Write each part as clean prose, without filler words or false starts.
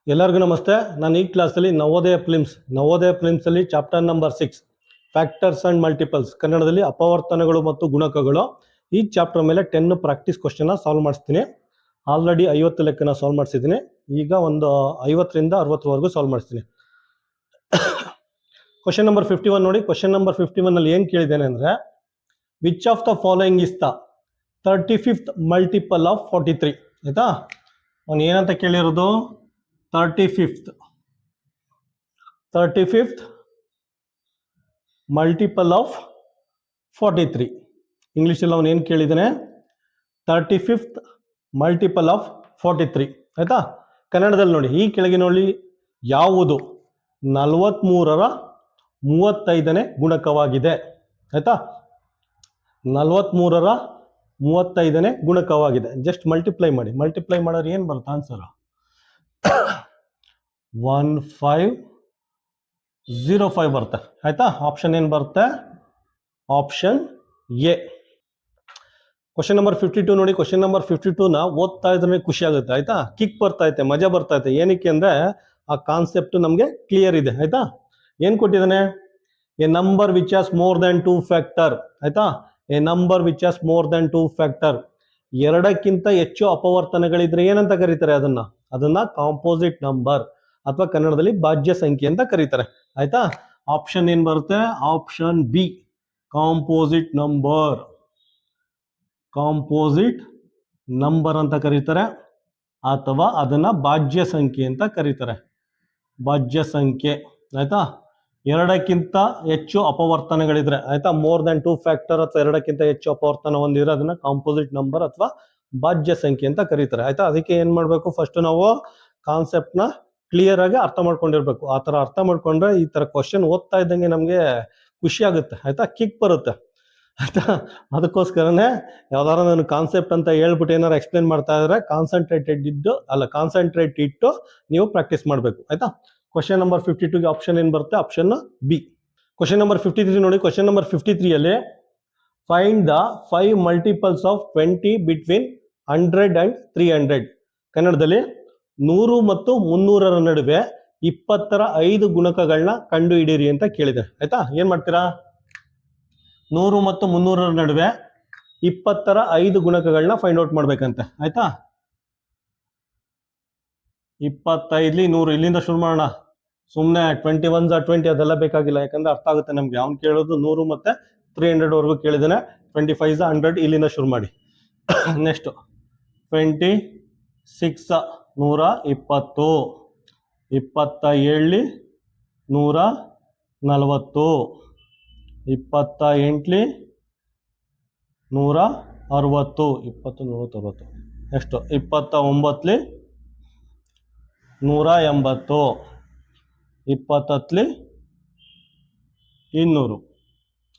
ಎಲ್ಲರಿಗೂ ನಮಸ್ತೆ. ನಾನು ಈ ಕ್ಲಾಸಲ್ಲಿ ನವೋದಯ ಫಿಲ್ಮ್ಸಲ್ಲಿ chapter number 6 factors and multiples, ಕನ್ನಡದಲ್ಲಿ ಅಪವರ್ತನಗಳು ಮತ್ತು ಗುಣಕಗಳು, ಈ ಚಾಪ್ಟರ್ ಮೇಲೆ 10 ಪ್ರಾಕ್ಟೀಸ್ ಕ್ವಶನ್ನ ಸಾಲ್ವ್ ಮಾಡಿಸ್ತೀನಿ. ಆಲ್ರೆಡಿ 50 ಲೆಕ್ಕನ ಸಾಲ್ವ್ ಮಾಡಿಸಿದ್ದೀನಿ. ಈಗ ಒಂದು 50ರಿಂದ 60ವರೆಗೂ ಸಾಲ್ವ್ ಮಾಡಿಸ್ತೀನಿ. ಕ್ವಶನ್ ನಂಬರ್ 51 ನೋಡಿ. ಕ್ವಶನ್ ನಂಬರ್ 51 ಏನು ಕೇಳಿದ್ದೇನೆ ಅಂದರೆ, which of the following is the 35th multiple of 43? ಆಯಿತಾ, ಅವನು ಏನಂತ ಕೇಳಿರೋದು? 35th multiple of 43. ಇಂಗ್ಲೀಷಲ್ಲಿ ಅವನು ಏನು ಕೇಳಿದ್ದಾನೆ? 35th multiple of 43. ಆಯಿತಾ, ಕನ್ನಡದಲ್ಲಿ ನೋಡಿ, ಈ ಕೆಳಗಿನಲ್ಲಿ ಯಾವುದು 43ರ 35ನೇ ಗುಣಕವಾಗಿದೆ? ಆಯಿತಾ, 43ರ 35ನೇ ಗುಣಕವಾಗಿದೆ. ಜಸ್ಟ್ ಮಲ್ಟಿಪ್ಲೈ ಮಾಡಿದ್ರೆ ಏನು ಬರುತ್ತೆ ಆನ್ಸರ್? 1505 ಬರುತ್ತೆ. ಆಯ್ತಾ, ಆಪ್ಷನ್ ಏನು ಬರುತ್ತೆ? Option A. ಕ್ವಶನ್ ನಂಬರ್ 52 ನೋಡಿ. ಕ್ವಶನ್ ನಂಬರ್ 52ನ ಓದ್ತಾ ಇದ್ರೆ ಖುಷಿ ಆಗುತ್ತೆ. ಆಯ್ತಾ, ಕಿಕ್ ಬರ್ತಾ ಐತೆ, ಮಜಾ ಬರ್ತಾ ಐತೆ. ಏನಕ್ಕೆ ಅಂದ್ರೆ ಆ ಕಾನ್ಸೆಪ್ಟ್ ನಮಗೆ ಕ್ಲಿಯರ್ ಇದೆ. ಆಯ್ತಾ, ಏನು ಕೊಟ್ಟಿದ್ದಾನೆ? A number which has more than 2 factor. ಆಯ್ತಾ, a number which has more than 2 factor, ಎರಡಕ್ಕಿಂತ ಹೆಚ್ಚು ಅಪವರ್ತನಗಳಿದ್ರೆ ಏನಂತ ಕರೀತಾರೆ? ಅದನ್ನ ಕಾಂಪೋಸಿಟ್ ನಂಬರ್ ಅಥವಾ ಕನ್ನಡದಲ್ಲಿ ಭಾಜ್ಯ ಸಂಖ್ಯೆ ಅಂತ ಕರೀತಾರೆ. ಆಯ್ತಾ, ಆಪ್ಷನ್ ಏನ್ ಬರುತ್ತೆ? ಆಪ್ಷನ್ ಬಿ, ಕಾಂಪೋಸಿಟ್ ನಂಬರ್ ಅಂತ ಕರೀತಾರೆ, ಅಥವಾ ಅದನ್ನ ಭಾಜ್ಯ ಸಂಖ್ಯೆ ಅಂತ ಕರೀತಾರೆ. ಭಾಜ್ಯ ಸಂಖ್ಯೆ. ಆಯ್ತಾ, ಎರಡಕ್ಕಿಂತ ಹೆಚ್ಚು ಅಪವರ್ತನಗಳಿದ್ರೆ, ಆಯ್ತಾ, ಮೋರ್ ದನ್ 2 ಫ್ಯಾಕ್ಟರ್ ಅಥವಾ ಎರಡಕ್ಕಿಂತ ಹೆಚ್ಚು ಅಪವರ್ತನ ಹೊಂದಿದ್ರೆ ಅದನ್ನ ಕಾಂಪೋಸಿಟ್ ನಂಬರ್ ಅಥವಾ ಭಾಜ್ಯ ಸಂಖ್ಯೆ ಅಂತ ಕರೀತಾರೆ. ಆಯ್ತಾ, ಅದಕ್ಕೆ ಏನ್ ಮಾಡ್ಬೇಕು? ಫಸ್ಟ್ ನಾವು ಕಾನ್ಸೆಪ್ಟ್ ನ ಕ್ಲಿಯರ್ ಆಗಿ ಅರ್ಥ ಮಾಡ್ಕೊಂಡಿರ್ಬೇಕು. ಆ ತರ ಅರ್ಥ ಮಾಡ್ಕೊಂಡ್ರೆ ಈ ತರ ಕ್ವಶನ್ ಓದ್ತಾ ಇದ್ದಂಗೆ ನಮ್ಗೆ ಖುಷಿ ಆಗುತ್ತೆ. ಆಯ್ತಾ, ಕಿಕ್ ಬರುತ್ತೆ. ಆಯ್ತಾ, ಅದಕ್ಕೋಸ್ಕರನೇ ಯಾವ್ದಾರ ನಾನು ಕಾನ್ಸೆಪ್ಟ್ ಅಂತ ಹೇಳ್ಬಿಟ್ಟು ಏನಾರು ಎಕ್ಸ್ಪ್ಲೇನ್ ಮಾಡ್ತಾ ಇದ್ರೆ ಕಾನ್ಸಂಟ್ರೇಟ್ ಇಟ್ಟು ನೀವು ಪ್ರಾಕ್ಟೀಸ್ ಮಾಡಬೇಕು. ಆಯ್ತಾ, ಕ್ವಶನ್ ನಂಬರ್ 52ಗೆ ಆಪ್ಷನ್ ಏನು ಬರುತ್ತೆ? Option B. ಕ್ವಶನ್ ನಂಬರ್ 53 ನೋಡಿ. ಕ್ವಶನ್ ನಂಬರ್ 53ಯಲ್ಲಿ find the 5 multiples of 20 between 100 and 300. ಕನ್ನಡದಲ್ಲಿ 100 ಮತ್ತು 300ರ ನಡುವೆ 20ರ 5 ಗುಣಕಗಳನ್ನ ಕಂಡು ಹಿಡೀರಿ ಅಂತ ಕೇಳಿದೆ. ಆಯ್ತಾ, ಏನ್ ಮಾಡ್ತೀರಾ? 100 ಮತ್ತು 300ರ ನಡುವೆ 20ರ 5 ಗುಣಕಗಳನ್ನ ಫೈಂಡ್ ಔಟ್ ಮಾಡ್ಬೇಕಂತೆ. ಆಯ್ತಾ, 25 100 ಇಲ್ಲಿಂದ ಶುರು ಮಾಡೋಣ. ಸುಮ್ಮನೆ 21 20 ಅದೆಲ್ಲ ಬೇಕಾಗಿಲ್ಲ, ಯಾಕಂದ್ರೆ ಅರ್ಥ ಆಗುತ್ತೆ ನಮ್ಗೆ. ಅವ್ನು ಕೇಳೋದು 100 ಮತ್ತೆ 300 ವರೆಗೂ ಕೇಳಿದಾನೆ. 25 100 ಇಲ್ಲಿಂದ ಶುರು ಮಾಡಿ. ನೆಕ್ಸ್ಟ್ 26 120, 27 140, 28 160, 20 160. ನೆಕ್ಸ್ಟ್ 29 180, 20 200.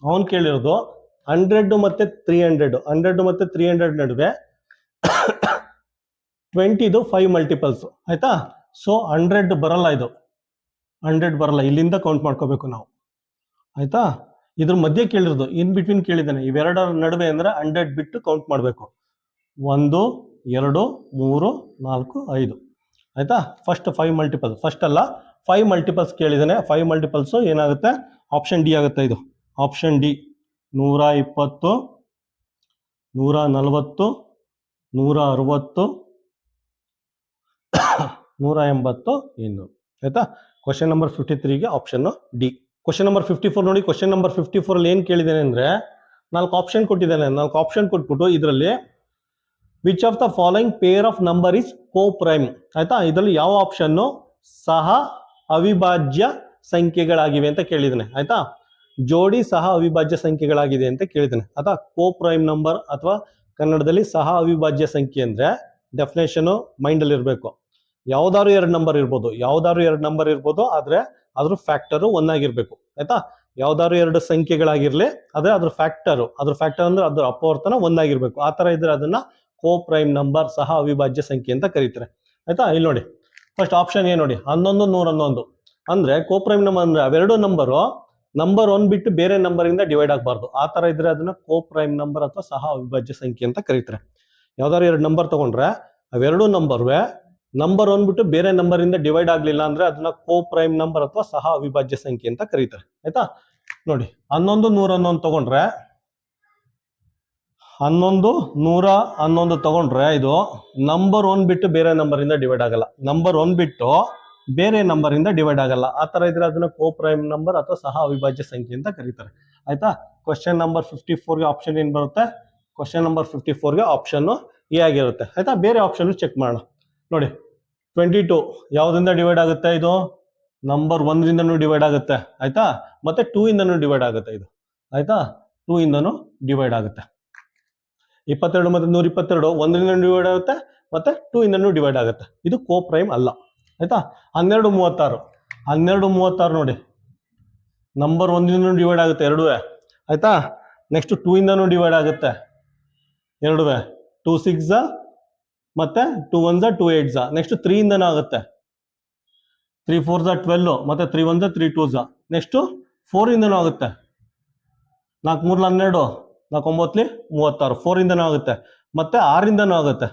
ಅವನು ಕೇಳಿರೋದು 100 ಮತ್ತೆ 300 ನಡುವೆ 20ದು 5 ಮಲ್ಟಿಪಲ್ಸ್. ಆಯ್ತಾ, ಸೊ 100 ಬರಲ್ಲ, ಇದು 100 ಬರಲ್ಲ, ಇಲ್ಲಿಂದ ಕೌಂಟ್ ಮಾಡ್ಕೋಬೇಕು ನಾವು. ಆಯ್ತಾ, ಇದ್ರ ಮಧ್ಯೆ ಕೇಳಿರೋದು ಇನ್ ಬಿಟ್ವೀನ್ ಕೇಳಿದ್ದಾನೆ. ಇವೆರಡರ ನಡುವೆ ಅಂದ್ರೆ 100 ಬಿಟ್ಟು ಕೌಂಟ್ ಮಾಡಬೇಕು. 1 2 3 4 5. ಆಯ್ತಾ, ಫಸ್ಟ್ 5 ಮಲ್ಟಿಪಲ್ಸ್, ಫಸ್ಟ್ ಅಲ್ಲ 5 ಮಲ್ಟಿಪಲ್ಸ್ ಕೇಳಿದ್ದಾನೆ. 5 ಮಲ್ಟಿಪಲ್ಸ್ ಏನಾಗುತ್ತೆ? ಆಪ್ಷನ್ ಡಿ ಆಗುತ್ತೆ. ಇದು ಆಪ್ಷನ್ ಡಿ. 120, 140, 160, 180, 200. ಆಯ್ತಾ, ಕ್ವಶನ್ ನಂಬರ್ 53ಗೆ ಆಪ್ಷನ್ ಡಿ. ಕ್ವಶನ್ ನಂಬರ್ 54 ನೋಡಿ. ಕ್ವಶನ್ ನಂಬರ್ 54 ಅಲ್ಲಿ ಏನ್ ಕೇಳಿದ್ದೇನೆ ಅಂದ್ರೆ, 4 ಆಪ್ಷನ್ ಕೊಟ್ಟಿದ್ದಾನೆ. 4 ಆಪ್ಷನ್ ಕೊಟ್ಬಿಟ್ಟು ಇದರಲ್ಲಿ which of the following pair of number is coprime. ಆಯ್ತಾ, ಇದರಲ್ಲಿ ಯಾವ ಆಪ್ಷನ್ ಸಹ ಅವಿಭಾಜ್ಯ ಸಂಖ್ಯೆಗಳಾಗಿವೆ ಅಂತ ಕೇಳಿದ್ದಾನೆ. ಆಯ್ತಾ, ಜೋಡಿ ಸಹ ಅವಿಭಾಜ್ಯ ಸಂಖ್ಯೆಗಳಾಗಿದೆ ಅಂತ ಕೇಳಿದ್ದಾನೆ. ಅಥವಾ ಕೋಪ್ರೈಮ್ ನಂಬರ್ ಅಥವಾ ಕನ್ನಡದಲ್ಲಿ ಸಹ ಅವಿಭಾಜ್ಯ ಸಂಖ್ಯೆ ಅಂದ್ರೆ ಡೆಫಿನೇಷನ್ ಮೈಂಡ್ ಅಲ್ಲಿ ಇರಬೇಕು. ಯಾವ್ದಾದ್ರು 2 ನಂಬರ್ ಇರ್ಬೋದು, ಆದ್ರೆ ಅದ್ರ ಫ್ಯಾಕ್ಟರ್ 1 ಆಗಿರ್ಬೇಕು. ಆಯ್ತಾ, ಯಾವ್ದಾದ್ರು 2 ಸಂಖ್ಯೆಗಳಾಗಿರ್ಲಿ, ಆದ್ರೆ ಅದ್ರ ಫ್ಯಾಕ್ಟರ್ ಅಂದ್ರೆ ಅದ್ರ ಅಪವರ್ತನ 1 ಆಗಿರ್ಬೇಕು. ಆ ತರ ಇದ್ರೆ ಅದನ್ನ ಕೋಪ್ರೈಮ್ ನಂಬರ್, ಸಹ ಅವಿಭಾಜ್ಯ ಸಂಖ್ಯೆ ಅಂತ ಕರೀತಾರೆ. ಆಯ್ತಾ, ಇಲ್ಲಿ ನೋಡಿ ಫಸ್ಟ್ ಆಪ್ಷನ್ ಏನು ನೋಡಿ, 11 111 ಅಂದ್ರೆ ಕೋಪ್ರೈಮ್ ನಂಬರ್ ಅಂದ್ರೆ ಅವೆರಡು ನಂಬರ್ 1 ಬಿಟ್ಟು ಬೇರೆ ನಂಬರ್ ಇಂದ ಡಿವೈಡ್ ಆಗಬಾರ್ದು. ಆ ತರ ಇದ್ರೆ ಅದನ್ನ ಕೋಪ್ರೈಮ್ ನಂಬರ್ ಅಥವಾ ಸಹ ಅವಿಭಾಜ್ಯ ಸಂಖ್ಯೆ ಅಂತ ಕರೀತಾರೆ. ಯಾವ್ದಾದ್ರು 2 ನಂಬರ್ ತಗೊಂಡ್ರೆ ಅವೆರಡು ನಂಬರ್ವೆ ನಂಬರ್ ಬಿಟ್ಟು ಬೇರೆ ನಂಬರ್ ಇಂದ ಡಿವೈಡ್ ಆಗ್ಲಿಲ್ಲ ಅಂದ್ರೆ ಅದನ್ನ ಕೋ ಪ್ರೈಮ್ ನಂಬರ್ ಅಥವಾ ಸಹ ಅವಿಭಾಜ್ಯ ಸಂಖ್ಯೆ ಅಂತ ಕರೀತಾರೆ. ಆಯ್ತಾ, ನೋಡಿ 11 111 ತಗೊಂಡ್ರೆ 11 111 ತಗೊಂಡ್ರೆ ಇದು ನಂಬರ್ ಬಿಟ್ಟು ಬೇರೆ ನಂಬರ್ ಇಂದ ಡಿವೈಡ್ ಆಗಲ್ಲ. ನಂಬರ್ ಬಿಟ್ಟು ಬೇರೆ ನಂಬರ್ ಇಂದ ಡಿವೈಡ್ ಆಗಲ್ಲ. ಆ ತರ ಇದ್ರೆ ಅದನ್ನ ಕೋ ಪ್ರೈಮ್ ನಂಬರ್ ಅಥವಾ ಸಹ ಅವಿಭಾಜ್ಯ ಸಂಖ್ಯೆ ಅಂತ ಕರೀತಾರೆ. ಆಯ್ತಾ, ಕ್ವಶನ್ ನಂಬರ್ 54ಗೆ ಆಪ್ಷನ್ ಏನ್ ಬರುತ್ತೆ? ಕ್ವಶನ್ ನಂಬರ್ 54ಗೆ ಆಪ್ಷನ್ ಎ ಆಗಿರುತ್ತೆ. ಆಯ್ತಾ, ಬೇರೆ ಆಪ್ಷನ್ ಚೆಕ್ ಮಾಡೋಣ. ನೋಡಿ 22 ಯಾವ್ದ್ರಿಂದ ಡಿವೈಡ್ ಆಗುತ್ತೆ? ಇದು ನಂಬರ್ 1ರಿಂದನೂ ಡಿವೈಡ್ ಆಗುತ್ತೆ. ಆಯ್ತಾ, ಮತ್ತೆ 2 ಇಂದನೂ ಡಿವೈಡ್ ಆಗುತ್ತೆ ಇದು. ಆಯ್ತಾ, 2 ಇಂದನೂ ಡಿವೈಡ್ ಆಗುತ್ತೆ. 22 ಮತ್ತೆ 122 1ರಿಂದ ಡಿವೈಡ್ ಆಗುತ್ತೆ, ಮತ್ತೆ 2 ಇಂದನೂ ಡಿವೈಡ್ ಆಗುತ್ತೆ. ಇದು ಕೋ ಪ್ರೈಮ್ ಅಲ್ಲ. ಆಯ್ತಾ, 12 36 12 36 ನೋಡಿ ನಂಬರ್ 1ರಿಂದ ಡಿವೈಡ್ ಆಗುತ್ತೆ ಎರಡೂ. ಆಯ್ತಾ, ನೆಕ್ಸ್ಟ್ 2 ಇಂದನೂ ಡಿವೈಡ್ ಆಗುತ್ತೆ ಎರಡೂ. 2 6 ಮತ್ತೆ 2 1 2 8 ನೆಕ್ಸ್ಟ್ 3 ಇಂದನೂ ಆಗುತ್ತೆ. 3 4 12 ಮತ್ತೆ 3 1 3 2 ನೆಕ್ಸ್ಟ್ 4 ಇಂದನೂ ಆಗುತ್ತೆ. 4 3 12 4 9 36 4 ಇಂದನೂ ಆಗುತ್ತೆ. ಮತ್ತೆ 6 ಇಂದನೂ ಆಗುತ್ತೆ.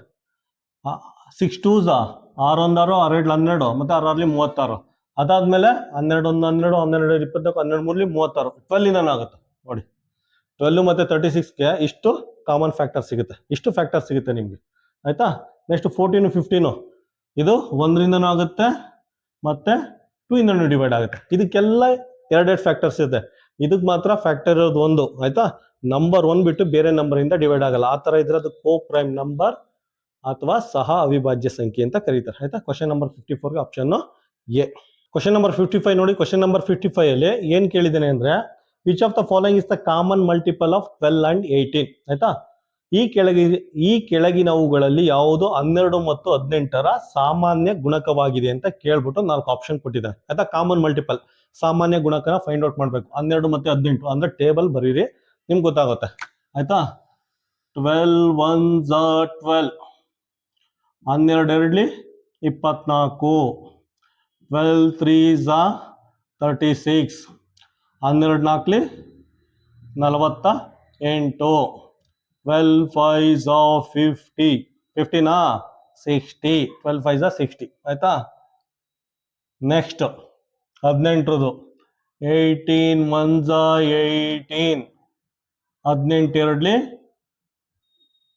6 2 6 1 6 6 2 12 ಮತ್ತೆ 6 6 36. ಅದಾದ್ಮೇಲೆ 12 1 12 12 24 12 3 36 12 ಇಂದನೂ ಆಗುತ್ತೆ. ನೋಡಿ 12 ಮತ್ತೆ 36ಗೆ ಇಷ್ಟು ಕಾಮನ್ ಫ್ಯಾಕ್ಟರ್ ಸಿಗುತ್ತೆ. ಇಷ್ಟು ಫ್ಯಾಕ್ಟರ್ ಸಿಗುತ್ತೆ ನಿಮ್ಗೆ. ಆಯ್ತಾ, ನೆಕ್ಸ್ಟ್ 14 15 ಇದು 1ರಿಂದನೂ ಆಗುತ್ತೆ ಮತ್ತೆ 2 ಇಂದನೂ ಡಿವೈಡ್ ಆಗುತ್ತೆ. ಇದಕ್ಕೆಲ್ಲ ಎರಡೆರಡು ಫ್ಯಾಕ್ಟರ್ಸ್ ಇದೆ. ಇದಕ್ಕೆ ಮಾತ್ರ ಫ್ಯಾಕ್ಟರ್ ಇರೋದು 1. ಆಯ್ತಾ, ನಂಬರ್ 1 ಬಿಟ್ಟು ಬೇರೆ ನಂಬರ್ ಇಂದ ಡಿವೈಡ್ ಆಗಲ್ಲ. ಆ ತರ ಇದ್ರೆ ಅದು ಕೋ ಪ್ರೈಮ್ ನಂಬರ್ ಅಥವಾ ಸಹ ಅವಿಭಾಜ್ಯ ಸಂಖ್ಯೆ ಅಂತ ಕರೀತಾರೆ. ಆಯ್ತಾ, ಕ್ವಶನ್ ನಂಬರ್ 54ಗೆ ಆಪ್ಷನ್ ಎ. ಕ್ವಶನ್ ನಂಬರ್ 55 ನೋಡಿ. ಕ್ವಶನ್ ನಂಬರ್ 55 ಅಲ್ಲಿ ಏನ್ ಕೇಳಿದ್ದೇನೆ ಅಂದ್ರೆ which of the following is the common multiple of 12 and 18. ಆಯ್ತಾ, ಈ ಕೆಳಗಿನವುಗಳಲ್ಲಿ ಯಾವುದು 12 ಮತ್ತು 18ರ ಸಾಮಾನ್ಯ ಗುಣಕವಾಗಿದೆ ಅಂತ ಕೇಳ್ಬಿಟ್ಟು 4 ಆಪ್ಷನ್ ಕೊಟ್ಟಿದ್ದಾರೆ. ಆಯ್ತಾ, ಕಾಮನ್ ಮಲ್ಟಿಪಲ್ ಸಾಮಾನ್ಯ ಗುಣಕನ ಫೈಂಡ್ ಔಟ್ ಮಾಡ್ಬೇಕು. 12 ಮತ್ತೆ 18 ಅಂದ್ರೆ ಟೇಬಲ್ ಬರೀರಿ, ನಿಮ್ಗೆ ಗೊತ್ತಾಗುತ್ತೆ. ಆಯ್ತಾ, 12 1 12 12 24 12 3 36 12 4 48 12 5 50 15 60 12 5 60. ಆಯ್ತಾ, ನೆಕ್ಸ್ಟ್ 18 18 1 18 18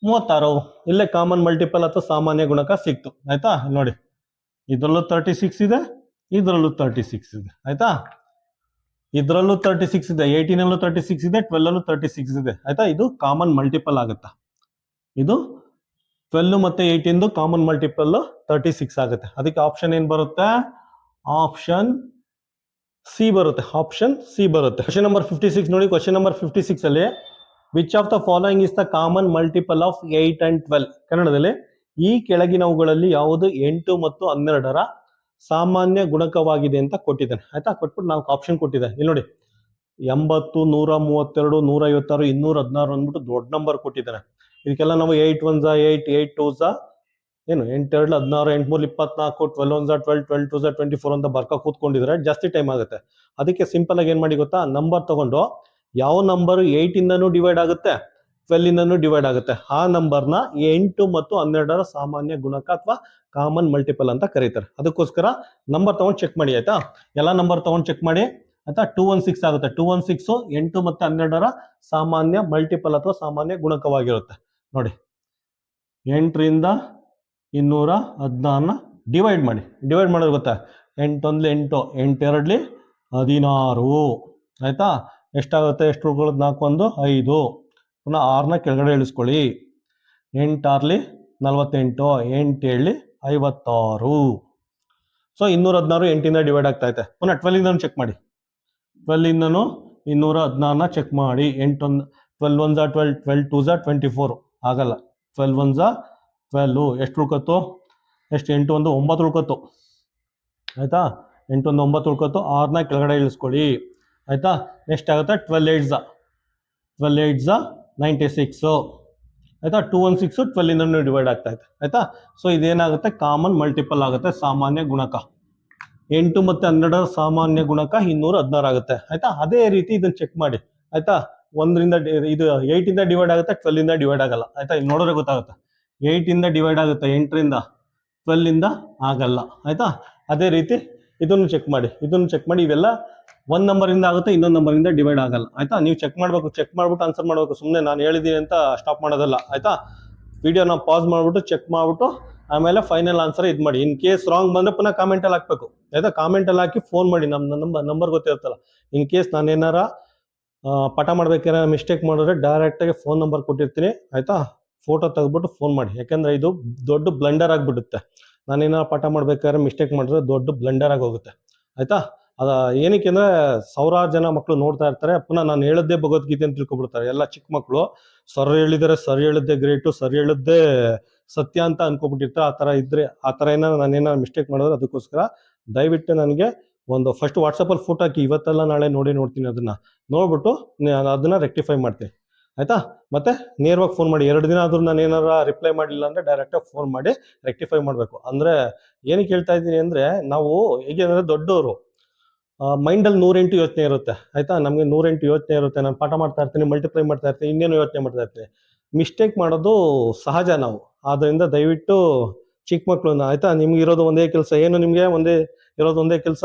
36. ಇಲ್ಲೇ ಕಾಮನ್ ಮಲ್ಟಿಪಲ್ ಅಥವಾ ಸಾಮಾನ್ಯ ಗುಣಕ ಸಿಕ್ತು. ಆಯ್ತಾ, ನೋಡಿ ಇದರಲ್ಲೂ 36 ಇದೆ, ಇದರಲ್ಲೂ 36 ಇದೆ. ಆಯ್ತಾ, ಇದರಲ್ಲೂ 36 ಇದೆ, 18 36 ಇದೆ, 12 36 ಇದೆ. ಆಯ್ತಾ, ಇದು ಕಾಮನ್ ಮಲ್ಟಿಪಲ್ ಆಗುತ್ತಾ? ಇದು 12 ಮತ್ತೆ 18 ಕಾಮನ್ ಮಲ್ಟಿಪಲ್ 36 ಆಗುತ್ತೆ. ಅದಕ್ಕೆ ಆಪ್ಷನ್ ಏನ್ ಬರುತ್ತೆ? ಆಪ್ಷನ್ ಸಿ ಬರುತ್ತೆ. ಆಪ್ಷನ್ ಸಿ ಬರುತ್ತೆ. ಕ್ವಶನ್ ನಂಬರ್ 56 ನೋಡಿ. ಕ್ವಶನ್ ನಂಬರ್ 56 ಅಲ್ಲಿ which of the following is the common multiple of 8 and 12. ಕನ್ನಡದಲ್ಲಿ ಈ ಕೆಳಗಿನವುಗಳಲ್ಲಿ ಯಾವುದು 8 ಮತ್ತು 12ರ ಸಾಮಾನ್ಯ ಗುಣಕವಾಗಿದೆ ಅಂತ ಕೊಟ್ಟಿದ್ದಾನೆ. ಆಯ್ತಾ, ಕೊಟ್ಬಿಟ್ಟು 4 ಆಪ್ಷನ್ ಕೊಟ್ಟಿದೆ. ಇಲ್ಲಿ ನೋಡಿ 80 132 156 216 ಅಂದ್ಬಿಟ್ಟು ದೊಡ್ಡ ನಂಬರ್ ಕೊಟ್ಟಿದ್ದಾನೆ. ಇದಕ್ಕೆಲ್ಲ ನಾವು 8 1 8 8 2 ಏನು 8 2 16 8 3 24 12 1 12 12 2 24 ಅಂತ ಬರ್ಕ ಕೂತ್ಕೊಂಡಿದ್ರೆ ಜಾಸ್ತಿ ಟೈಮ್ ಆಗುತ್ತೆ. ಅದಕ್ಕೆ ಸಿಂಪಲ್ ಆಗಿ ಏನ್ ಮಾಡಿ ಗೊತ್ತಾ, ನಂಬರ್ ತಗೊಂಡು ಯಾವ ನಂಬರ್ 8 ಇಂದನೂ ಡಿವೈಡ್ ಆಗುತ್ತೆ 12 ಇಂದನೂ ಡಿವೈಡ್ ಆಗುತ್ತೆ ಆ ನಂಬರ್ನ 8 ಮತ್ತು 12ರ ಸಾಮಾನ್ಯ ಗುಣಕ ಅಥವಾ ಕಾಮನ್ ಮಲ್ಟಿಪಲ್ ಅಂತ ಕರೀತಾರೆ. ಅದಕ್ಕೋಸ್ಕರ ನಂಬರ್ ತಗೊಂಡು ಚೆಕ್ ಮಾಡಿ. ಆಯ್ತಾ, ಎಲ್ಲ ನಂಬರ್ ತಗೊಂಡು ಚೆಕ್ ಮಾಡಿ. ಆಯ್ತಾ, 216 ಆಗುತ್ತೆ. 216 8 ಮತ್ತೆ 12ರ ಸಾಮಾನ್ಯ ಮಲ್ಟಿಪಲ್ ಅಥವಾ ಸಾಮಾನ್ಯ ಗುಣಕವಾಗಿರುತ್ತೆ. ನೋಡಿ 8ರಿಂದ 216ನ ಡಿವೈಡ್ ಮಾಡಿ. ಡಿವೈಡ್ ಮಾಡೋದು ಗೊತ್ತಾ? 8 1 8 8 2 16. ಆಯ್ತಾ, ಎಷ್ಟಾಗುತ್ತೆ? ಎಷ್ಟು ಉಳ್ಕೊಳ್ಳೋದು? 4 1 5. ಪುನಃ 6ನ ಕೆಳಗಡೆ ಇಳಿಸ್ಕೊಳ್ಳಿ. 8 6 48 8 7 56. ಸೊ 216 8ಇಂದ ಡಿವೈಡ್ ಆಗ್ತಾ ಇದೆ. ಪುನಃ 12 ಇಂದ ಚೆಕ್ ಮಾಡಿ. 12 ಇಂದನೂ 216ನ ಚೆಕ್ ಮಾಡಿ. 8 12 1 12 12 2 24 ಆಗಲ್ಲ. 12 1 12 ಎಷ್ಟು ಉಳ್ಕೊತ್ತು? ಎಷ್ಟು? 8 1 9 ಉಳ್ಕೊತ್ತು. ಆಯ್ತಾ, 8 1 9 ಉಳ್ಕೊತ್ತು. 6ನ ಕೆಳಗಡೆ ಇಳಿಸ್ಕೊಳ್ಳಿ. ಆಯ್ತಾ, ನೆಕ್ಸ್ಟ್ ಆಗುತ್ತೆ 12 8 96. ಆಯ್ತಾ, 216 12 ಇಂದನೂ ಡಿವೈಡ್ ಆಗ್ತಾ ಇದೆ. ಆಯ್ತಾ, ಸೊ ಇದೇನಾಗುತ್ತೆ? ಕಾಮನ್ ಮಲ್ಟಿಪಲ್ ಆಗುತ್ತೆ, ಸಾಮಾನ್ಯ ಗುಣಕ. 8 ಮತ್ತೆ 12ರ ಸಾಮಾನ್ಯ ಗುಣಕ 216 ಆಗುತ್ತೆ. ಆಯ್ತಾ, ಅದೇ ರೀತಿ ಇದನ್ನ ಚೆಕ್ ಮಾಡಿ. ಆಯ್ತಾ, 1ರಿಂದ ಇದು 8 ಇಂದ ಡಿವೈಡ್ ಆಗುತ್ತೆ, 12 ಇಂದ ಡಿವೈಡ್ ಆಗಲ್ಲ. ಆಯ್ತಾ, ಇಲ್ಲಿ ನೋಡಿದ್ರೆ ಗೊತ್ತಾಗುತ್ತೆ. 8 ಇಂದ ಡಿವೈಡ್ ಆಗುತ್ತೆ 8ರಿಂದ, 12 ಇಂದ ಆಗಲ್ಲ ಆಯ್ತಾ. ಅದೇ ರೀತಿ ಇದನ್ನು ಚೆಕ್ ಮಾಡಿ ಇವೆಲ್ಲ ಒಂದು ನಂಬರಿಂದ ಆಗುತ್ತೆ, ಇನ್ನೊಂದು ನಂಬರಿಂದ ಡಿವೈಡ್ ಆಗಲ್ಲ ಆಯ್ತಾ. ನೀವು ಚೆಕ್ ಮಾಡಬೇಕು, ಚೆಕ್ ಮಾಡ್ಬಿಟ್ಟು ಆನ್ಸರ್ ಮಾಡಬೇಕು, ಸುಮ್ಮನೆ ನಾನು ಹೇಳಿದ್ದೀನಿ ಅಂತ ಸ್ಟಾಪ್ ಮಾಡೋದಲ್ಲ ಆಯ್ತಾ. ವಿಡಿಯೋನ ಪಾಸ್ ಮಾಡ್ಬಿಟ್ಟು ಚೆಕ್ ಮಾಡ್ಬಿಟ್ಟು ಆಮೇಲೆ ಫೈನಲ್ ಆನ್ಸರ್ ಇದು ಮಾಡಿ. ಇನ್ ಕೇಸ್ ರಾಂಗ್ ಬಂದ್ರೆ ಪುನಃ ಕಾಮೆಂಟಲ್ಲಿ ಹಾಕ್ಬೇಕು ಆಯ್ತಾ. ಕಾಮೆಂಟಲ್ಲಿ ಹಾಕಿ ಫೋನ್ ಮಾಡಿ, ನಮ್ಮ ನಂಬರ್ ಗೊತ್ತಿರುತ್ತಲ್ಲ. ಇನ್ ಕೇಸ್ ನಾನೇನಾರ ಪಾಠ ಮಾಡ್ಬೇಕಾದ್ರೆ ಮಿಸ್ಟೇಕ್ ಮಾಡಿದ್ರೆ ಡೈರೆಕ್ಟಾಗಿ ಫೋನ್ ನಂಬರ್ ಕೊಟ್ಟಿರ್ತೀನಿ ಆಯ್ತಾ. ಫೋಟೋ ತೆಗೆದ್ಬಿಟ್ಟು ಫೋನ್ ಮಾಡಿ, ಯಾಕೆಂದ್ರೆ ಇದು ದೊಡ್ಡ ಬ್ಲಂಡರ್ ಆಗಿಬಿಡುತ್ತೆ. ನಾನೇನಾರ ಪಾಠ ಮಾಡ್ಬೇಕಾದ್ರೆ ಮಿಸ್ಟೇಕ್ ಮಾಡಿದ್ರೆ ದೊಡ್ಡ ಬ್ಲಂಡರ್ ಆಗಿ ಹೋಗುತ್ತೆ ಆಯ್ತಾ. ಏನಕ್ಕೆ ಅಂದ್ರೆ ಸಾವಿರಾರು ಜನ ಮಕ್ಕಳು ನೋಡ್ತಾ ಇರ್ತಾರೆ, ಪುನಃ ನಾನು ಹೇಳದ್ದೇ ಭಗವದ್ಗೀತೆ ಅಂತ ತಿಳ್ಕೊಬಿಡ್ತಾರೆ ಎಲ್ಲ ಚಿಕ್ಕ ಮಕ್ಕಳು. ಸರ್ ಹೇಳಿದರೆ ಸರ್ ಹೇಳಿದ್ದೆ ಗ್ರೇಟು, ಸರ್ ಹೇಳಿದ್ದೆ ಸತ್ಯ ಅಂತ ಅನ್ಕೊಬಿಟ್ಟಿರ್ತಾರೆ. ಆ ಥರ ಏನಾರ ನಾನೇನಾರು ಮಿಸ್ಟೇಕ್ ಮಾಡಿದ್ರೆ ಅದಕ್ಕೋಸ್ಕರ ದಯವಿಟ್ಟು ನನಗೆ ಒಂದು ಫಸ್ಟ್ ವಾಟ್ಸಪ್ಪಲ್ಲಿ ಫೋಟೋ ಹಾಕಿ, ಇವತ್ತೆಲ್ಲ ನಾಳೆ ನೋಡ್ತೀನಿ, ಅದನ್ನ ನೋಡ್ಬಿಟ್ಟು ಅದನ್ನ ರೆಕ್ಟಿಫೈ ಮಾಡ್ತೀನಿ ಆಯ್ತಾ. ಮತ್ತೆ ನೇರವಾಗಿ ಫೋನ್ ಮಾಡಿ, 2 ದಿನ ಆದ್ರೂ ನಾನು ಏನಾರ ರಿಪ್ಲೈ ಮಾಡಲಿಲ್ಲ ಅಂದ್ರೆ ಡೈರೆಕ್ಟಾಗಿ ಫೋನ್ ಮಾಡಿ ರೆಕ್ಟಿಫೈ ಮಾಡಬೇಕು. ಅಂದ್ರೆ ಏನಕ್ಕೆ ಹೇಳ್ತಾ ಇದ್ದೀನಿ ಅಂದ್ರೆ, ನಾವು ಹೇಗೆ ಅಂದ್ರೆ ದೊಡ್ಡವರು ಮೈಂಡಲ್ಲಿ 108 ಯೋಚನೆ ಇರುತ್ತೆ ಆಯ್ತಾ. ನಮಗೆ 108 ಯೋಚನೆ ಇರುತ್ತೆ. ನಾನು ಪಾಠ ಮಾಡ್ತಾ ಇರ್ತೀನಿ, ಮಲ್ಟಿಪ್ಲೈ ಮಾಡ್ತಾ ಇರ್ತೀನಿ, ಇನ್ನೇನು ಯೋಚನೆ ಮಾಡ್ತಾ ಇರ್ತೀನಿ. ಮಿಸ್ಟೇಕ್ ಮಾಡೋದು ಸಹಜ ನಾವು. ಆದ್ದರಿಂದ ದಯವಿಟ್ಟು ಚಿಕ್ಕ ಮಕ್ಕಳನ್ನ ಆಯ್ತಾ, ನಿಮ್ಗೆ ಇರೋದು ಒಂದೇ ಕೆಲಸ ಏನು, ನಿಮಗೆ ಇರೋದು ಒಂದೇ ಕೆಲಸ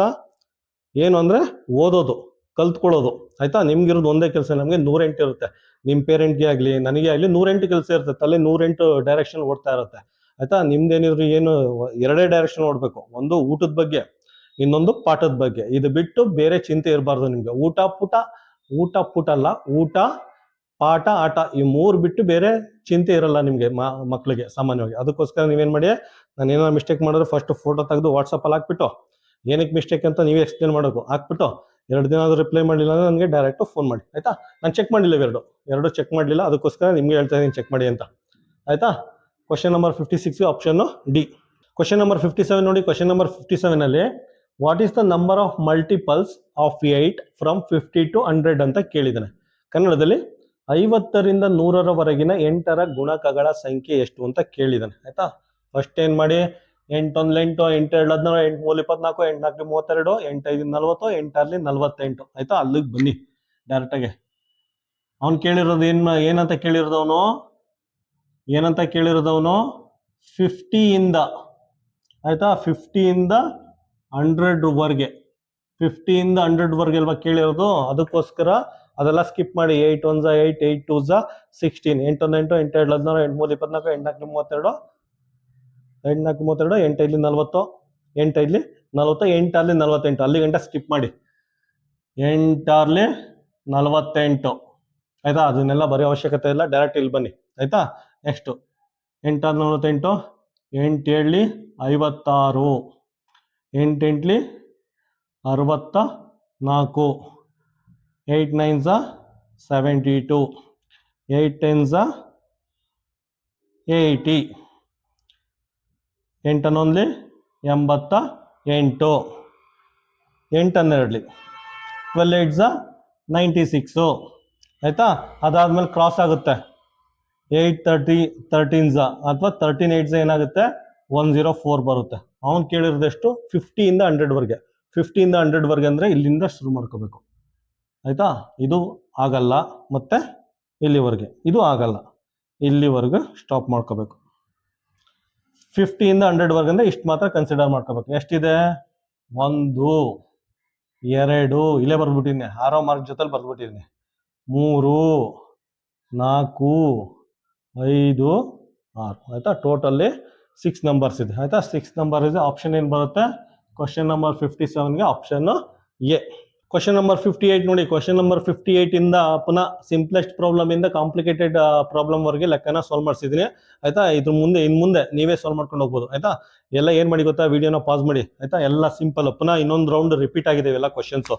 ಏನು ಅಂದ್ರೆ ಓದೋದು, ಕಲ್ತ್ಕೊಳ್ಳೋದು ಆಯ್ತಾ. ನಿಮ್ಗಿರೋದು ಒಂದೇ ಕೆಲಸ, ನಮಗೆ 108 ಇರುತ್ತೆ. ನಿಮ್ಮ ಪೇರೆಂಟ್ಗೆ ಆಗಲಿ ನನಗೆ ಆಗಲಿ 108 ಕೆಲಸ ಇರುತ್ತೆ. ತಲೆ 108 ಡೈರೆಕ್ಷನ್ ಓಡ್ತಾ ಇರುತ್ತೆ ಆಯ್ತಾ. ನಿಮ್ದೇನಿದ್ರು ಏನು 2 ಡೈರೆಕ್ಷನ್ ಓಡಬೇಕು, ಒಂದು ಊಟದ ಬಗ್ಗೆ, ಇನ್ನೊಂದು ಪಾಠದ ಬಗ್ಗೆ. ಇದು ಬಿಟ್ಟು ಬೇರೆ ಚಿಂತೆ ಇರಬಾರ್ದು ನಿಮ್ಗೆ. ಊಟ ಪುಟ ಅಲ್ಲ, ಊಟ ಪಾಠ ಆಟ ಈ 3 ಬಿಟ್ಟು ಬೇರೆ ಚಿಂತೆ ಇರಲ್ಲ ನಿಮ್ಗೆ ಮಕ್ಕಳಿಗೆ ಸಾಮಾನ್ಯವಾಗಿ. ಅದಕ್ಕೋಸ್ಕರ ನೀವೇನ್ ಮಾಡಿ, ನಾನು ಏನಾದ್ರು ಮಿಸ್ಟೇಕ್ ಮಾಡಿದ್ರೆ ಫಸ್ಟ್ ಫೋಟೋ ತೆಗೆದು ವಾಟ್ಸಪ್ಪಲ್ಲಿ ಹಾಕ್ಬಿಟ್ಟು ಏನಕ್ಕೆ ಮಿಸ್ಟೇಕ್ ಅಂತ ನೀವೇ ಎಕ್ಸ್ಪ್ಲೇನ್ ಮಾಡಬೇಕು. ಹಾಕ್ಬಿಟ್ಟು 2 ದಿನ ಆದ್ರೂ ರಿಪ್ಲೈ ಮಾಡಲಿಲ್ಲ ಅಂದ್ರೆ ನನಗೆ ಡೈರೆಕ್ಟ್ ಫೋನ್ ಮಾಡಿ ಆಯ್ತಾ. ನಾನು ಚೆಕ್ ಮಾಡಲಿಲ್ಲ, ಎರಡು ಚೆಕ್ ಮಾಡಲಿಲ್ಲ, ಅದಕ್ಕೋಸ್ಕರ ನಿಮ್ಗೆ ಹೇಳ್ತಾ ಇದ್ದೀನಿ ಚೆಕ್ ಮಾಡಿ ಅಂತ ಆಯ್ತಾ. Question number 56 option D. Question number 57 ನೋಡಿ. ಕ್ವಶನ್ ನಂಬರ್ 57 ಅಲ್ಲಿ what is the number of multiples of 8 from 50 to 100 ಅಂತ ಕೇಳಿದ್ದಾನೆ. ಕನ್ನಡದಲ್ಲಿ 50ರಿಂದ 100ರವರೆಗಿನ 8ರ ಗುಣಕಗಳ ಸಂಖ್ಯೆ ಎಷ್ಟು ಅಂತ ಕೇಳಿದ್ದಾನೆ ಆಯ್ತಾ. ಫಸ್ಟ್ ಏನ್ ಮಾಡಿ, 8 1 8, 8 2 16, 8 3 24, 8 4 32, 8 5 40, 8 6 48 ಆಯ್ತಾ. ಅಲ್ಲಿಗೆ ಬನ್ನಿ ಡೈರೆಕ್ಟಾಗಿ. ಅವ್ನು ಕೇಳಿರೋದು ಏನಂತ ಕೇಳಿರೋದವನು 50 ಇಂದ ಆಯ್ತಾ, 50 ಇಂದ 100 ವರೆಗೆ ಅಲ್ವಾ ಕೇಳಿರೋದು. ಅದಕ್ಕೋಸ್ಕರ ಅದೆಲ್ಲ ಸ್ಕಿಪ್ ಮಾಡಿ. 8 1 8, 8 2 16, 8 1 8, 8 2 16, 8 3 24, 8 4 32, 8 4 32, 8 5 40, 8 5 40, 8 6 48 ಅಲ್ಲಿ ಗಂಟ ಸ್ಕಿಪ್ ಮಾಡಿ. 8 6 48 ಆಯ್ತಾ. ಅದನ್ನೆಲ್ಲ ಬರೆಯೋ ಅವಶ್ಯಕತೆ ಇಲ್ಲ, ಡೈರೆಕ್ಟ್ ಇಲ್ಲಿ ಬನ್ನಿ ಆಯ್ತಾ. ನೆಕ್ಸ್ಟ್ 8 6 48, 8 7 56, 8 8 64, 8 9 72, 8 10 80, 8 11 88, 8 12 8 96 ಆಯ್ತಾ. ಅದಾದ್ಮೇಲೆ ಕ್ರಾಸ್ ಆಗುತ್ತೆ 8 13 ಅಥವಾ 13 8 ಏನಾಗುತ್ತೆ 104 ಬರುತ್ತೆ. ಅವನು ಕೇಳಿರೋದೆಷ್ಟು 50 ಇಂದ 100ವರೆಗೆ. 50 ಇಂದ 100ವರೆಗೆ ಅಂದ್ರೆ ಇಲ್ಲಿಂದ ಶುರು ಮಾಡ್ಕೋಬೇಕು ಆಯ್ತಾ. ಇದು ಆಗಲ್ಲ, ಮತ್ತೆ ಇಲ್ಲಿವರೆಗೆ ಇದು ಆಗಲ್ಲ, ಇಲ್ಲಿವರೆಗೆ ಸ್ಟಾಪ್ ಮಾಡ್ಕೋಬೇಕು. 50 ಇಂದ 100ವರೆಗೆ ಅಂದ್ರೆ ಇಷ್ಟು ಮಾತ್ರ ಕನ್ಸಿಡರ್ ಮಾಡ್ಕೋಬೇಕು. ಎಷ್ಟಿದೆ 1 2 ಇಲ್ಲೇ ಬರ್ಬಿಟ್ಟಿದ್ದೀನಿ, 6ರ ಮಾರ್ಕ್ ಜೊತೆಲಿ ಬರ್ಬಿಟ್ಟಿದ್ದೀನಿ. 3 4 5 6 ಆಯ್ತಾ. ಟೋಟಲ್ಲಿ 6 ನಂಬರ್ಸ್ ಇದೆ ಆಯ್ತಾ. 6 ನಂಬರ್ ಇದೆ. ಆಪ್ಷನ್ ಏನು ಬರುತ್ತೆ, ಕ್ವಶನ್ ನಂಬರ್ 57ಗೆ ಆಪ್ಷನ್ ಎ. ಕ್ವಶನ್ ನಂಬರ್ 58 ನೋಡಿ. ಕ್ವಶನ್ ನಂಬರ್ 58 ಇಂದ ಪುನಃ ಸಿಂಪ್ಲೆಸ್ಟ್ ಪ್ರಾಬ್ಲಮ್ ಇಂದ ಕಾಂಪ್ಲಿಕೇಟೆಡ್ ಪ್ರಾಬ್ಲಮ್ ವರೆಗೆ ಲೆಕ್ಕನ ಸಾಲ್ವ್ ಮಾಡಿಸಿದ್ದೀನಿ ಆಯ್ತಾ. ಇದ್ರ ಮುಂದೆ ನೀವೇ ಸಾಲ್ವ್ ಮಾಡ್ಕೊಂಡು ಹೋಗ್ಬೋದು ಆಯ್ತಾ. ಎಲ್ಲ ಏನ್ ಮಾಡಿ ಗೊತ್ತಾ, ವಿಡಿಯೋನ ಪಾಸ್ ಮಾಡಿ ಆಯ್ತಾ. ಎಲ್ಲ ಸಿಂಪಲ್. ಪುನಃ ಇನ್ನೊಂದು ರೌಂಡ್ ರಿಪೀಟ್ ಆಗಿದೆ ಎಲ್ಲ ಕ್ವಶನ್ಸ್.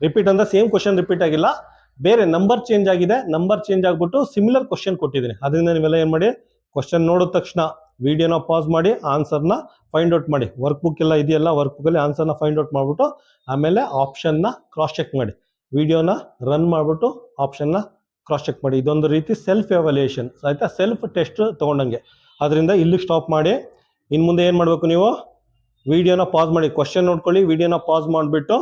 ರಿಪೀಟ್ ಅಂದ್ರೆ ಸೇಮ್ ಕ್ವಶನ್ ರಿಪೀಟ್ ಆಗಿಲ್ಲ, ಬೇರೆ ನಂಬರ್ ಚೇಂಜ್ ಆಗಿದೆ. ನಂಬರ್ ಚೇಂಜ್ ಆಗ್ಬಿಟ್ಟು ಸಿಮಿಲರ್ ಕ್ವಶನ್ ಕೊಟ್ಟಿದ್ದೀನಿ. ಅದರಿಂದ ನೀವೆಲ್ಲ ಏನ್ ಮಾಡಿ, ಕ್ವಶನ್ ನೋಡಿದ ತಕ್ಷಣ ವಿಡಿಯೋನ ಪಾಸ್ ಮಾಡಿ ಆನ್ಸರ್ನ ಫೈಂಡ್ ಔಟ್ ಮಾಡಿ. ವರ್ಕ್ ಬುಕ್ ಎಲ್ಲ ಇದೆಯಲ್ಲ, ವರ್ಕ್ ಬುಕ್ ಅಲ್ಲಿ ಆನ್ಸರ್ನ ಫೈಂಡ್ ಔಟ್ ಮಾಡ್ಬಿಟ್ಟು ಆಮೇಲೆ ಆಪ್ಷನ್ನ ಕ್ರಾಸ್ ಚೆಕ್ ಮಾಡಿ. ವಿಡಿಯೋನ ರನ್ ಮಾಡ್ಬಿಟ್ಟು ಆಪ್ಷನ್ನ ಕ್ರಾಸ್ ಚೆಕ್ ಮಾಡಿ. ಇದೊಂದು ರೀತಿ ಸೆಲ್ಫ್ ಎವಾಲ್ಯೂಯೇಷನ್ ಆಯ್ತಾ, ಸೆಲ್ಫ್ ಟೆಸ್ಟ್ ತಗೊಂಡಂಗೆ. ಅದರಿಂದ ಇಲ್ಲಿ ಸ್ಟಾಪ್ ಮಾಡಿ. ಇನ್ನು ಮುಂದೆ ಏನು ಮಾಡಬೇಕು, ನೀವು ವಿಡಿಯೋನ ಪಾಸ್ ಮಾಡಿ, ಕ್ವಶನ್ ನೋಡ್ಕೊಳ್ಳಿ, ವಿಡಿಯೋನ ಪಾಸ್ ಮಾಡಿಬಿಟ್ಟು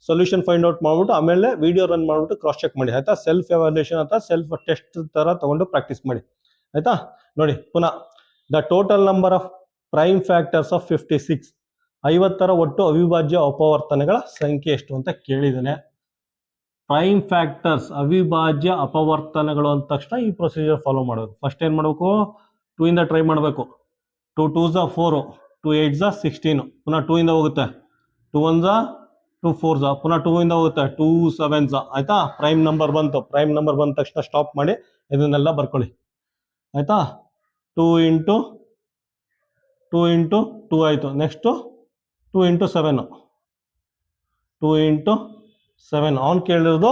ಸೊಲ್ಯೂಷನ್ ಫೈಂಡ್ ಔಟ್ ಮಾಡ್ಬಿಟ್ಟು ಆಮೇಲೆ ವಿಡಿಯೋ ರನ್ ಮಾಡ್ಬಿಟ್ಟು ಕ್ರಾಸ್ ಚೆಕ್ ಮಾಡಿ ಆಯ್ತಾ. ಸೆಲ್ಫ್ ಎವಾಲ್ಯೂಯೇಷನ್ ಅಥವಾ ಸೆಲ್ಫ್ ಟೆಸ್ಟ್ ತರ ತಗೊಂಡು ಪ್ರಾಕ್ಟೀಸ್ ಮಾಡಿ ಆಯ್ತಾ. ನೋಡಿ ಪುನಃ the total number of prime factors of 56. 50ರ ಒಟ್ಟು ಅವಿಭಾಜ್ಯ ಅಪವರ್ತನಗಳ ಸಂಖ್ಯೆ ಎಷ್ಟು ಅಂತ ಕೇಳಿದ್ದಾನೆ. ಪ್ರೈಮ್ ಫ್ಯಾಕ್ಟರ್ಸ್ ಅವಿಭಾಜ್ಯ ಅಪವರ್ತನಗಳು ಅಂದ ತಕ್ಷಣ ಈ ಪ್ರೊಸೀಜರ್ ಫಾಲೋ ಮಾಡಬೇಕು. ಫಸ್ಟ್ ಏನು ಮಾಡಬೇಕು, 2 ಇಂದ ಟ್ರೈ ಮಾಡಬೇಕು. 2 2s 4, 2 8s 16, ಪುನಃ 2 ಇಂದ ಹೋಗುತ್ತೆ. 2 1s 2 4s, ಪುನಃ 2 ಇಂದ ಹೋಗುತ್ತೆ. 2 7s, ಆಯ್ತಾ. ಪ್ರೈಮ್ ನಂಬರ್ ಬಂತು. ಪ್ರೈಮ್ ನಂಬರ್ ಬಂದ ತಕ್ಷಣ ಸ್ಟಾಪ್ ಮಾಡಿ ಇದನ್ನೆಲ್ಲ ಬರ್ಕೊಳ್ಳಿ, ಆಯ್ತಾ. 2 ಇಂಟು 2 ಆಯಿತು. Next 2 into 7, 2 into 7. ಅವನು ಕೇಳಿರೋದು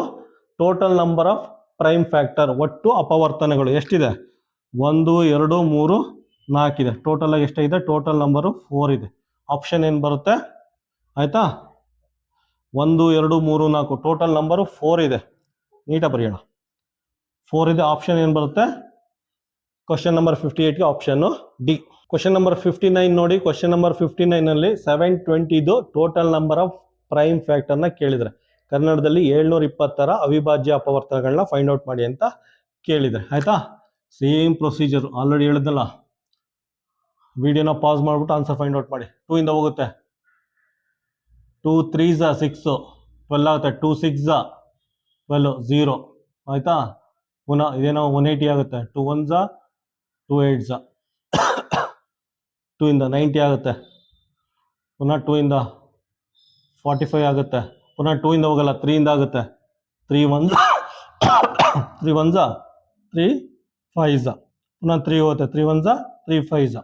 total number of prime factor, ಒಟ್ಟು ಅಪವರ್ತನಗಳು ಎಷ್ಟಿದೆ? 1 2 3 4 ಇದೆ. ಟೋಟಲ್ ಆಗಿ ಎಷ್ಟಾಗಿದೆ? ಟೋಟಲ್ ನಂಬರು 4 ಇದೆ. ಆಪ್ಷನ್ ಏನು ಬರುತ್ತೆ? ಆಯ್ತಾ, 1 2 3 4 ಟೋಟಲ್ ನಂಬರು 4 ಇದೆ. ನೀಟಾಗಿ ಬರೆಯೋಣ. 4 ಇದೆ. ಆಪ್ಷನ್ ಏನು ಬರುತ್ತೆ? ಕ್ವಶನ್ ನಂಬರ್ 58ಗೆ ಆಪ್ಷನ್ನು ಡಿ. ಕ್ವಶನ್ ನಂಬರ್ 59 ನೋಡಿ. ಕ್ವಶನ್ ನಂಬರ್ 59ನಲ್ಲಿ 720 ಟೋಟಲ್ ನಂಬರ್ ಆಫ್ ಪ್ರೈಮ್ ಫ್ಯಾಕ್ಟರ್ನ ಕೇಳಿದರೆ ಕನ್ನಡದಲ್ಲಿ 720ರ ಅವಿಭಾಜ್ಯ ಅಪವರ್ತನಗಳನ್ನ ಫೈಂಡ್ ಔಟ್ ಮಾಡಿ ಅಂತ ಕೇಳಿದರೆ, ಆಯ್ತಾ. ಸೇಮ್ ಪ್ರೊಸೀಜರ್ ಆಲ್ರೆಡಿ ಹೇಳಿದ್ನಲ್ಲ. ವಿಡಿಯೋನ ಪಾಸ್ ಮಾಡಿಬಿಟ್ಟು ಆನ್ಸರ್ ಫೈಂಡ್ ಔಟ್ ಮಾಡಿ. 2 ಇಂದ ಹೋಗುತ್ತೆ. 2 3s 6, 12 ಆಗುತ್ತೆ. 2 6s 12, 0, ಆಯ್ತಾ. ಪುನಃ ಇದೇನೋ 180 ಆಗುತ್ತೆ. 2 1s 2 8s, 2 ಇಂದ 90 ಆಗುತ್ತೆ. ಪುನಃ 2 ಇಂದ 45 ಆಗುತ್ತೆ. ಪುನಃ 2 ಇಂದ ಹೋಗಲ್ಲ, 3 ಇಂದ ಆಗುತ್ತೆ. 3 1s 3 1s 3 5s, ಪುನಃ 3 ಹೋಗುತ್ತೆ. 3 1s 3 5s.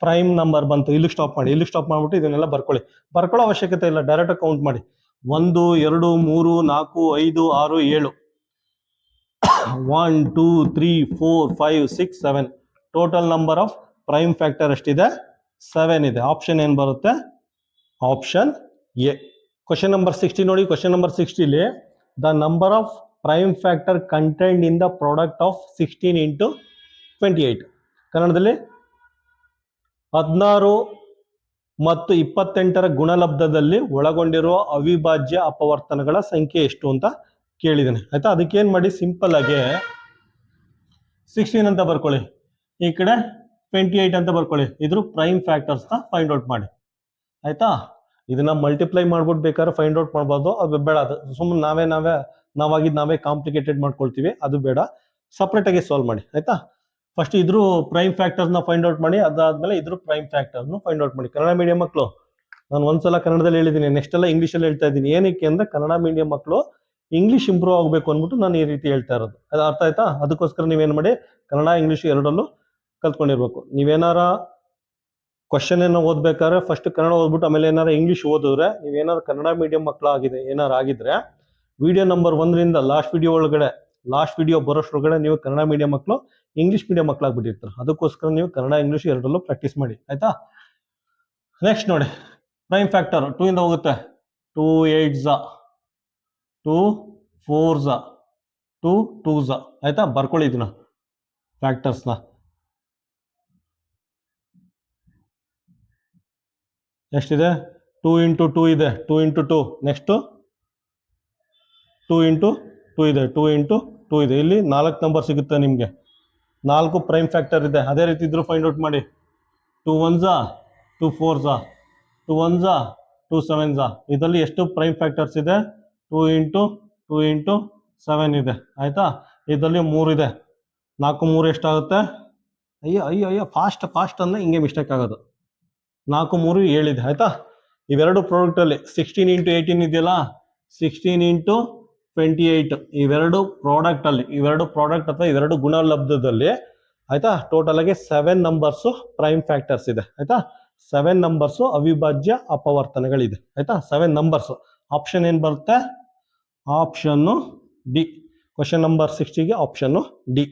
ಪ್ರೈಮ್ ನಂಬರ್ ಬಂತು. ಇಲ್ಲಿಗೆ ಸ್ಟಾಪ್ ಮಾಡಿ. ಇಲ್ಲಿಗೆ ಸ್ಟಾಪ್ ಮಾಡಿಬಿಟ್ಟು ಇದನ್ನೆಲ್ಲ ಬರ್ಕೊಳ್ಳೋ ಅವಶ್ಯಕತೆ ಇಲ್ಲ. ಡೈರೆಕ್ಟಾಗಿ ಕೌಂಟ್ ಮಾಡಿ. 1 2 3 4 5 6 7, 1 2 3 4 5 6 7. Total number of prime factor ಎಷ್ಟಿದೆ? 7 ಇದೆ. ಆಪ್ಷನ್ ಏನು ಬರುತ್ತೆ? Option A. ಕ್ವಶನ್ ನಂಬರ್ 60 ನೋಡಿ. ಕ್ವಶನ್ ನಂಬರ್ 60ಲಿ the number of prime factor contained in the product of 16 into 28. ಕನ್ನಡದಲ್ಲಿ 16 ಮತ್ತು 28ರ ಗುಣಲಬ್ಧದಲ್ಲಿ ಒಳಗೊಂಡಿರುವ ಅವಿಭಾಜ್ಯ ಅಪವರ್ತನಗಳ ಸಂಖ್ಯೆ ಎಷ್ಟು ಅಂತ ಕೇಳಿದ್ದೇನೆ, ಆಯ್ತಾ. ಅದಕ್ಕೇನು ಮಾಡಿ, ಸಿಂಪಲ್ ಆಗಿ 16 ಅಂತ ಬರ್ಕೊಳ್ಳಿ, ಈ ಕಡೆ 28 ಅಂತ ಬರ್ಕೊಳ್ಳಿ. ಇದ್ರ ಪ್ರೈಮ್ ಫ್ಯಾಕ್ಟರ್ಸ್ನ ಫೈಂಡ್ ಔಟ್ ಮಾಡಿ, ಆಯ್ತಾ. ಇದನ್ನ ಮಲ್ಟಿಪ್ಲೈ ಮಾಡ್ಬಿಟ್ಟು ಬೇಕಾದ್ರೆ ಫೈಂಡ್ ಔಟ್ ಮಾಡ್ಬೋದು. ಅದು ಬೇಡ. ಅದು ಸುಮ್ಮನೆ ನಾವೇ ಕಾಂಪ್ಲಿಕೇಟೆಡ್ ಮಾಡ್ಕೊಳ್ತೀವಿ. ಅದು ಬೇಡ. ಸಪ್ರೇಟಾಗಿ ಸಾಲ್ವ್ ಮಾಡಿ, ಆಯ್ತಾ. ಫಸ್ಟ್ ಇದ್ರ ಪ್ರೈಮ್ ಫ್ಯಾಕ್ಟರ್ಸ್ನ ಫೈಂಡ್ ಔಟ್ ಮಾಡಿ. ಅದಾದ್ಮೇಲೆ ಇದ್ರ ಪ್ರೈಮ್ ಫ್ಯಾಕ್ಟರ್ಸ್ನ ಫೈಂಡ್ ಔಟ್ ಮಾಡಿ. ಕನ್ನಡ ಮೀಡಿಯಂ ಮಕ್ಕಳು, ನಾನು ಒಂದ್ಸಲ ಕನ್ನಡದಲ್ಲಿ ಹೇಳಿದ್ದೀನಿ, ನೆಕ್ಸ್ಟ್ ಎಲ್ಲ ಇಂಗ್ಲೀಷಲ್ಲಿ ಹೇಳ್ತಾ ಇದ್ದೀನಿ. ಏನಕ್ಕೆ ಅಂದ್ರೆ ಕನ್ನಡ ಮೀಡಿಯಂ ಮಕ್ಕಳು ಇಂಗ್ಲೀಷ್ ಇಂಪ್ರೂವ್ ಆಗಬೇಕು ಅಂದ್ಬಿಟ್ಟು ನಾನು ಈ ರೀತಿ ಹೇಳ್ತಾ ಇರೋದು. ಅದು ಅರ್ಥ ಆಯ್ತಾ? ಅದಕ್ಕೋಸ್ಕರ ನೀವೇನು ಮಾಡಿ, ಕನ್ನಡ ಇಂಗ್ಲೀಷ್ ಎರಡಲ್ಲೂ ಕಲ್ತ್ಕೊಂಡಿರ್ಬೇಕು. ನೀವೇನಾರ ಕ್ವಶನ್ ಏನೋ ಓದ್ಬೇಕಾದ್ರೆ ಫಸ್ಟ್ ಕನ್ನಡ ಓದ್ಬಿಟ್ಟು ಆಮೇಲೆ ಏನಾರ ಇಂಗ್ಲೀಷ್ ಓದಿದ್ರೆ, ನೀವೇನಾದ್ರು ಕನ್ನಡ ಮೀಡಿಯಂ ಮಕ್ಕಳಾಗಿದೆ ಏನಾರು ಆಗಿದ್ರೆ, ವಿಡಿಯೋ ನಂಬರ್ 1ರಿಂದ ಲಾಸ್ಟ್ ವಿಡಿಯೋ ಬರೋಷ್ರೊಳಗಡೆ ನೀವು ಕನ್ನಡ ಮೀಡಿಯಂ ಮಕ್ಕಳು ಇಂಗ್ಲೀಷ್ ಮೀಡಿಯಂ ಮಕ್ಕಳಾಗ್ಬಿಟ್ಟಿರ್ತಾರೆ. ಅದಕ್ಕೋಸ್ಕರ ನೀವು ಕನ್ನಡ ಇಂಗ್ಲೀಷ್ ಎರಡರಲ್ಲೂ ಪ್ರಾಕ್ಟೀಸ್ ಮಾಡಿ, ಆಯ್ತಾ. ನೆಕ್ಸ್ಟ್ ನೋಡಿ, ಪ್ರೈಮ್ ಫ್ಯಾಕ್ಟರ್ 2 ಇಂದ ಹೋಗುತ್ತೆ. 2 8s 2 4s 2 2s, ಆಯ್ತಾ. ಬರ್ಕೊಳ್ಳಿ ಇದನ್ನ ಫ್ಯಾಕ್ಟರ್ಸ್ನ. ಎಷ್ಟಿದೆ? 2 ಇಂಟು 2 ಇದೆ. 2 ಇಂಟು 2. ನೆಕ್ಸ್ಟು 2 ಇಂಟು 2 ಇದೆ. 2 ಇಂಟು 2 ಇದೆ. ಇಲ್ಲಿ 4 ನಂಬರ್ ಸಿಗುತ್ತೆ ನಿಮಗೆ. 4 ಪ್ರೈಮ್ ಫ್ಯಾಕ್ಟರ್ ಇದೆ. ಅದೇ ರೀತಿ ಇದ್ರು ಫೈಂಡ್ ಔಟ್ ಮಾಡಿ. 2 1s 2 4s 2 1s 2 7s. ಇದರಲ್ಲಿ ಎಷ್ಟು ಪ್ರೈಮ್ ಫ್ಯಾಕ್ಟರ್ಸ್ ಇದೆ? 2 ಇಂಟು 2 ಇಂಟು 7 ಇದೆ, ಆಯ್ತಾ. ಇದರಲ್ಲಿ 3 ಇದೆ. 4 3 ಎಷ್ಟಾಗುತ್ತೆ? ಅಯ್ಯೋ ಫಾಸ್ಟ್ ಅಂದ್ರೆ ಹಿಂಗೆ ಮಿಸ್ಟೇಕ್ ಆಗೋದು. 4 3 7 ಇದೆ, ಆಯ್ತಾ. ಇವೆರಡು ಪ್ರಾಡಕ್ಟಲ್ಲಿ 16 ಇಂಟು 18 ಇದೆಯಲ್ಲ, 16 ಇಂಟು 28, ಇವೆರಡು ಪ್ರಾಡಕ್ಟ್ ಅಥವಾ ಇವೆರಡು ಗುಣಲಬ್ಧದಲ್ಲಿ, ಆಯ್ತಾ, ಟೋಟಲ್ ಆಗಿ 7 ನಂಬರ್ಸು ಪ್ರೈಮ್ ಫ್ಯಾಕ್ಟರ್ಸ್ ಇದೆ, ಆಯ್ತಾ. 7 ನಂಬರ್ಸು ಅವಿಭಾಜ್ಯ ಅಪವರ್ತನಗಳಿದೆ, ಆಯ್ತಾ. 7 ನಂಬರ್ಸು. ಆಪ್ಷನ್ ಏನು ಬರುತ್ತೆ? ಆಪ್ಷನ್ನು ಡಿ. ಕ್ವಶನ್ ನಂಬರ್ 60ಗೆ ಆಪ್ಷನ್ನು ಡಿ.